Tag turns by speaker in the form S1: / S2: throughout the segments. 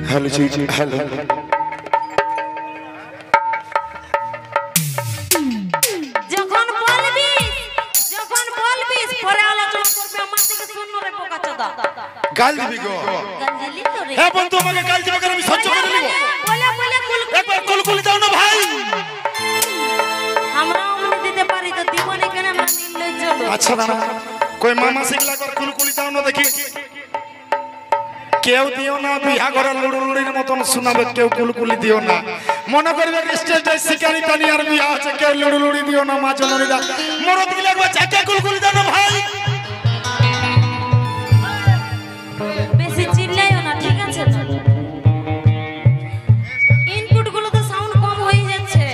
S1: hello जी hello
S2: যখন বলবি পরে আলোচনা করবে আমার থেকে শুননো রে বোকা চোদা
S1: গাল দিবি গো
S2: গাল দিলি তো রে
S1: হ্যাঁ বন্ধু আমাকে গাল দিবে করে আমি সহ্য করে নিব
S2: বলে
S1: একবার কুলকুলি দাও না ভাই
S2: আমরা অমনি দিতে পারি তো দিবনে কেন আমরা নিলই চলো
S1: আচ্ছা না কই মামা শিখলা কর কুলকুলি দাও না দেখি কেউ দিও না বিহা করে লুড়ুলুড়ির মতন শোনাবে কেউ কুলকুলি দিও না মনে করবে স্টেজে শিকারি টানি আর বিয়া আছে কেউ লুড়ুলুড়ি দিও না মা জননীরা মরদ গিলা একবার চাকে কুলকুলি দাও না ভাই
S2: বেশি চিল্লাইও না ঠিক আছে ইনপুট গুলো তো সাউন্ড কম হয়ে যাচ্ছে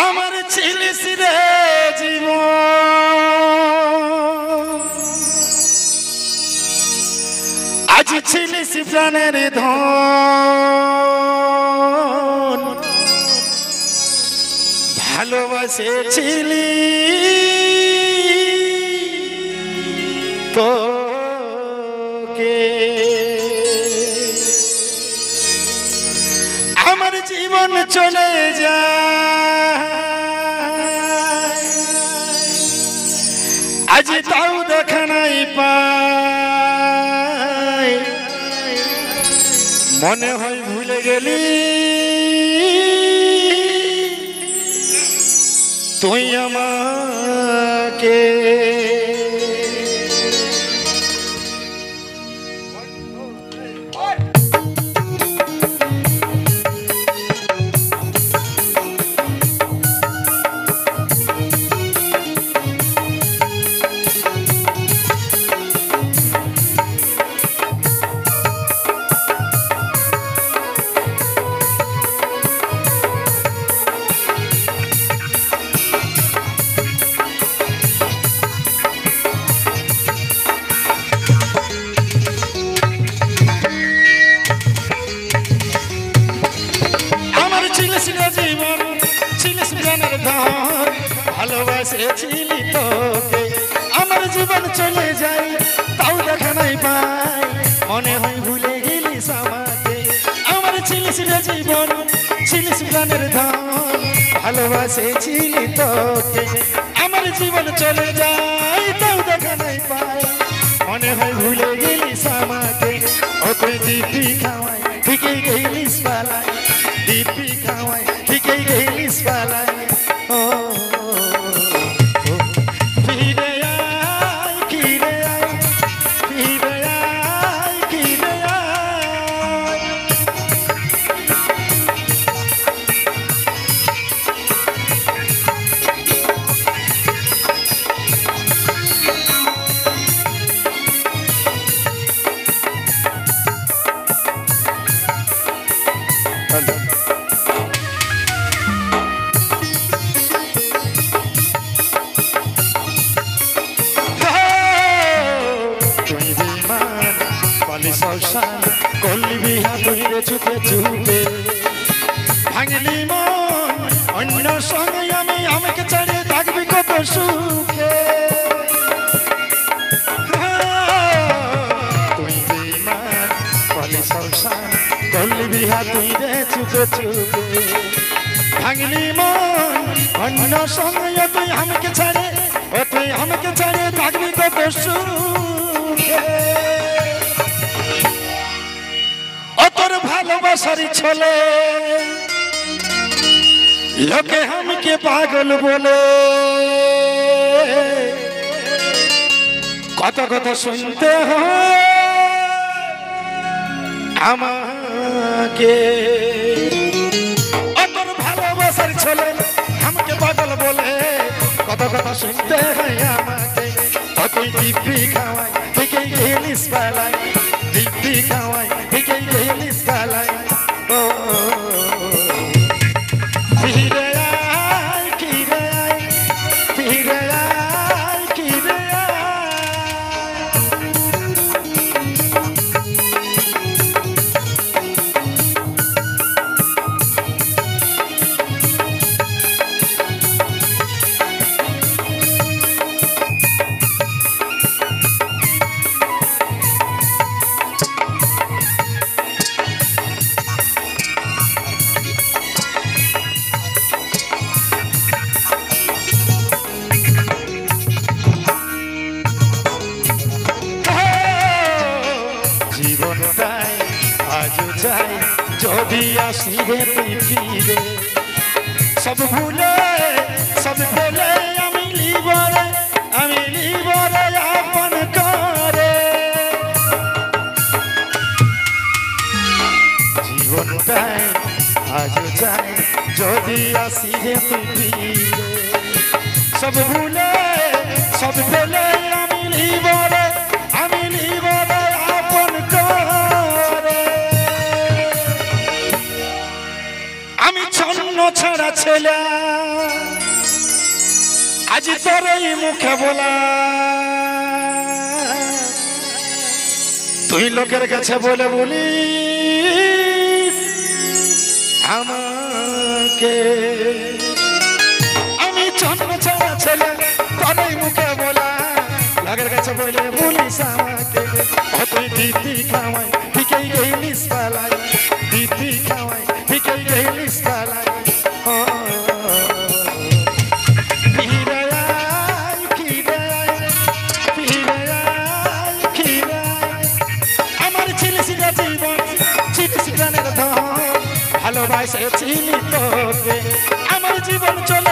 S1: আমার ছিলিস রে জীবন আজ ছিলিস প্রাণের ধন ভালোবাসেছিলি তোকে আমার জীবন চলে যায় আজ তাও দেখা নাই পাই মনে হয় ভুলে গেলি তুই আমাকে ভালোবাসেছিলি তোকে আমার জীবন চলে যায় তাও দেখা নাই পাই মনে হয় ভুলে গেলিস আমাকে আমার ছিলিস রে জীবন ছিলিস প্রাণের ধন ভালোবাসেছিলি তোকে আমার জীবন চলে যায় তাও দেখা নাই পাই মনে হয় ভুলে গেলিস আমাকে ওকে দিপি খাওয়াই ঠিকই গেলিস পালাই দিপি খাওয়াই ঠিকই গেলিস পালাই ও করলি বিহা তুই রে চুপে চুপে ভাঙলি মন অন্য সঙ্গে আমি আমাকে ছেড়ে থাকবি কত সুখে তুই বিমান করলি সংসার করলি বিহা তুই রে চুপে চুপে ভাঙলি মন অন্য সঙ্গে তুই আমাকে ছেড়ে থাকবি কত সুখে তোর ভালোবাসারি ছলে লোকে আমাকে পাগল বলে কত কথা শুনতে হয় আমাকে তোর ভালোবাসারি ছলে আমাকে পাগল বলে কত কত কথা শুনতে হয় আমাকে তুই দিব্যি খাওয়াই ঠিকই গেলিস পালাই দিব্যি খাওয়াই ঠিকই গেলিস পালাই ও ফিরে আয় ফিরে আয় ফিরে আয় ফিরে জীবনটাই আজও চাই যদি আসিবে তুই ফিরে সব ভুলে সব ফেলে আমি লিবরে আপন করে জীবনটাই আজও চাই যদি আসিবে তুই ফিরে সব ভুলে সব ফেলে আমি লিবরে আপন করে আমি ছন্ন ছাড়া ছেলে আজ তোর এই মুখে বলা তুই লোকের কাছে বলে বলিস আমাকে আমি ছন্ন ছাড়া ছেলে তোর এই মুখে বলা লোকের কাছে বলে বলিস আমাকে তুই দিদি খাওয়াই ঠিকই গেলিস পালাই দিদি খাওয়াই ঠিকই গেলিস পালাই আমার ছিলিস জীবন ছিলিস প্রাণের ধন ভালোবাসে চিনি তোকে আমার জীবন চলে